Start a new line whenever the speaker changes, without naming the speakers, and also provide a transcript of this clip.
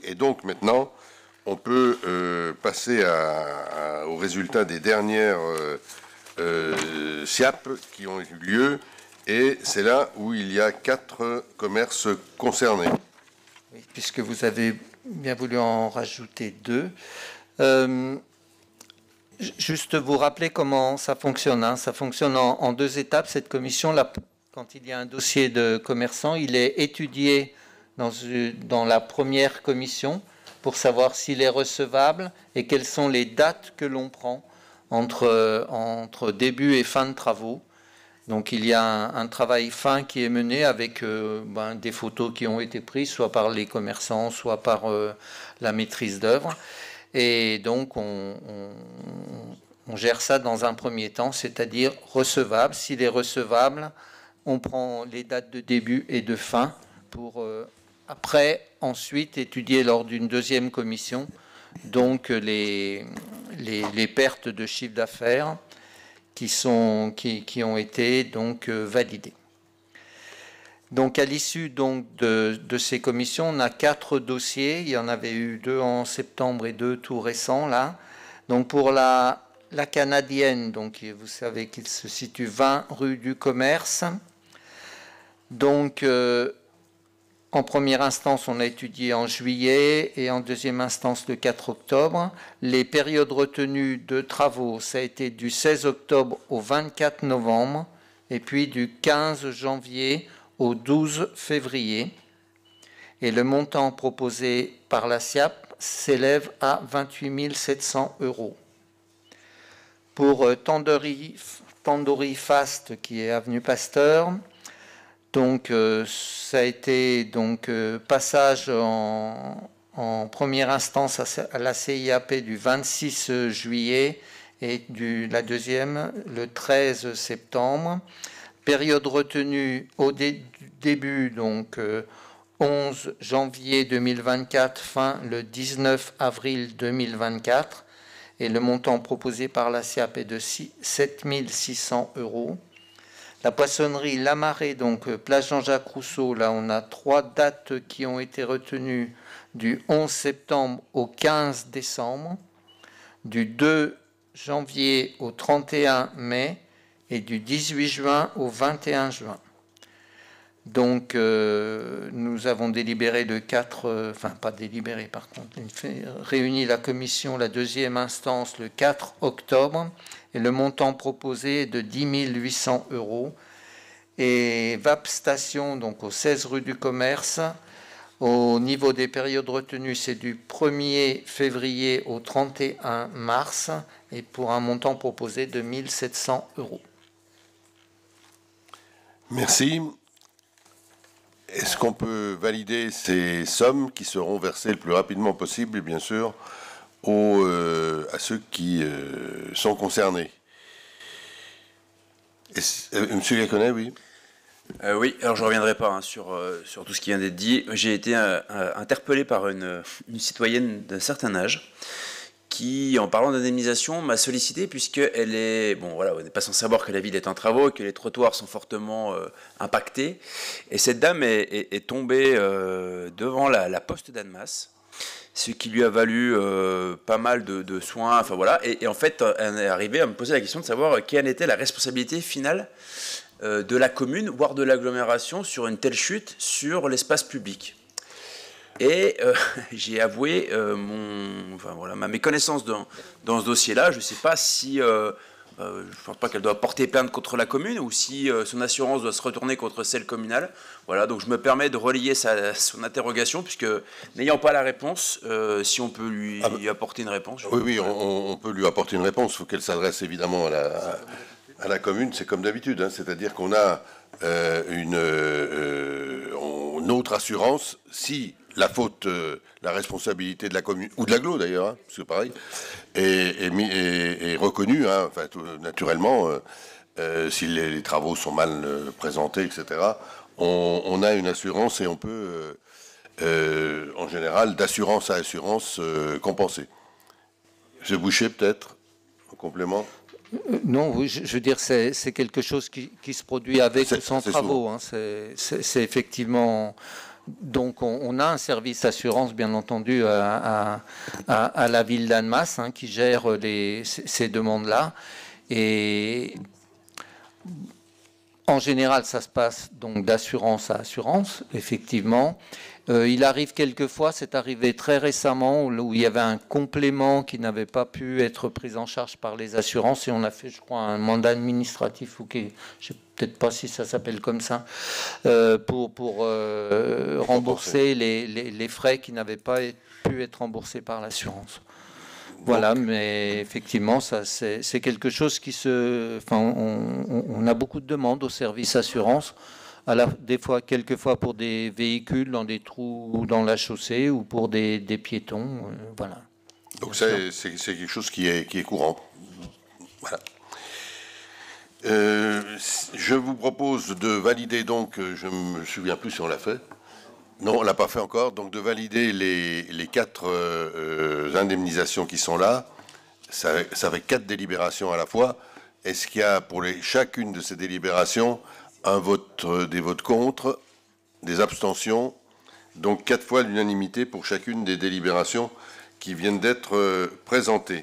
Et donc maintenant, on peut passer au résultat des dernières SIAP qui ont eu lieu, et c'est là où il y a 4 commerces concernés.
Oui, puisque vous avez bien voulu en rajouter 2. Juste vous rappeler comment ça fonctionne. Hein. Ça fonctionne en 2 étapes. Cette commission, là, quand il y a un dossier de commerçant, il est étudié dans la première commission pour savoir s'il est recevable et quelles sont les dates que l'on prend entre début et fin de travaux. Donc il y a un travail fin qui est mené avec des photos qui ont été prises, soit par les commerçants, soit par la maîtrise d'œuvre. Et donc on gère ça dans un premier temps, c'est-à-dire recevable. S'il est recevable, on prend les dates de début et de fin pour après ensuite étudier lors d'une deuxième commission donc les pertes de chiffre d'affaires qui ont été donc validées. Donc à l'issue donc de ces commissions, on a 4 dossiers. Il y en avait eu 2 en septembre et 2 tout récents là. Donc pour la canadienne, donc vous savez qu'il se situe 20 rue du Commerce. Donc en première instance, on a étudié en juillet et en deuxième instance le 4 octobre. Les périodes retenues de travaux, ça a été du 16 octobre au 24 novembre et puis du 15 janvier au 12 février. Et le montant proposé par la SIAP s'élève à 28 700 €. Pour Tandoori Fast, qui est avenue Pasteur, donc ça a été donc passage en première instance à la CIAP du 26 juillet et la deuxième le 13 septembre. Période retenue au début, donc 11 janvier 2024, fin le 19 avril 2024. Et le montant proposé par la SIAP est de 7 600 €. La poissonnerie Lamarée, donc place Jean-Jacques Rousseau, là on a 3 dates qui ont été retenues du 11 septembre au 15 décembre, du 2 janvier au 31 mai, et du 18 juin au 21 juin. Donc nous avons délibéré le 4, pas délibéré par contre, réuni la commission, la deuxième instance le 4 octobre, et le montant proposé est de 10 800 €. Et VAP Station, donc au 16 rue du Commerce, au niveau des périodes retenues, c'est du 1er février au 31 mars, et pour un montant proposé de 1 700 €.
Merci. Est-ce qu'on peut valider ces sommes qui seront versées le plus rapidement possible, bien sûr, à ceux qui sont concernés? Monsieur Gaconnet, oui.
Oui, alors je ne reviendrai pas sur tout ce qui vient d'être dit. J'ai été interpellé par une citoyenne d'un certain âge qui, en parlant d'indemnisation, m'a sollicité puisqu'elle est... Bon, voilà, on n'est pas sans savoir que la ville est en travaux et que les trottoirs sont fortement impactés. Et cette dame est tombée devant la poste d'Annemasse, ce qui lui a valu pas mal de soins, enfin voilà. Et en fait, elle est arrivée à me poser la question de savoir quelle était la responsabilité finale de la commune, voire de l'agglomération, sur une telle chute sur l'espace public. Et j'ai avoué ma méconnaissance dans ce dossier-là. Je ne sais pas si... je ne pense pas qu'elle doit porter plainte contre la commune ou si son assurance doit se retourner contre celle communale. Voilà, donc je me permets de relayer son interrogation, puisque n'ayant pas la réponse, si on peut lui apporter une réponse.
Oui, on peut lui apporter une réponse. Il faut qu'elle s'adresse évidemment à la commune. C'est comme d'habitude, hein, c'est-à-dire qu'on a une autre assurance si la faute, la responsabilité de la commune, ou de l'agglo d'ailleurs, hein, c'est pareil, est reconnue, hein, naturellement, si les travaux sont mal présentés, etc., on a une assurance et on peut, en général, d'assurance à assurance, compenser. Monsieur Boucher, peut-être, en complément?
Non, oui, je veux dire, c'est quelque chose qui se produit avec ou sans travaux. Hein, c'est effectivement... donc on a un service assurance, bien entendu, à la ville d'Annemasse, qui gère ces demandes-là. Et en général, ça se passe donc d'assurance à assurance, effectivement. Il arrive quelquefois, c'est arrivé très récemment, où il y avait un complément qui n'avait pas pu être pris en charge par les assurances, et on a fait, je crois, un mandat administratif, je ne sais peut-être pas si ça s'appelle comme ça, pour rembourser les frais qui n'avaient pas pu être remboursés par l'assurance. Voilà, mais effectivement, ça c'est quelque chose qui on a beaucoup de demandes au service assurance, quelquefois pour des véhicules dans des trous dans la chaussée ou pour des piétons, voilà.
Donc c'est quelque chose qui est courant. Voilà. Je vous propose de valider donc, je ne me souviens plus si on l'a fait. Non, on ne l'a pas fait encore. Donc de valider les 4 indemnisations qui sont là. Ça fait 4 délibérations à la fois. Est-ce qu'il y a pour chacune de ces délibérations des votes contre, des abstentions? Donc 4 fois l'unanimité pour chacune des délibérations qui viennent d'être présentées.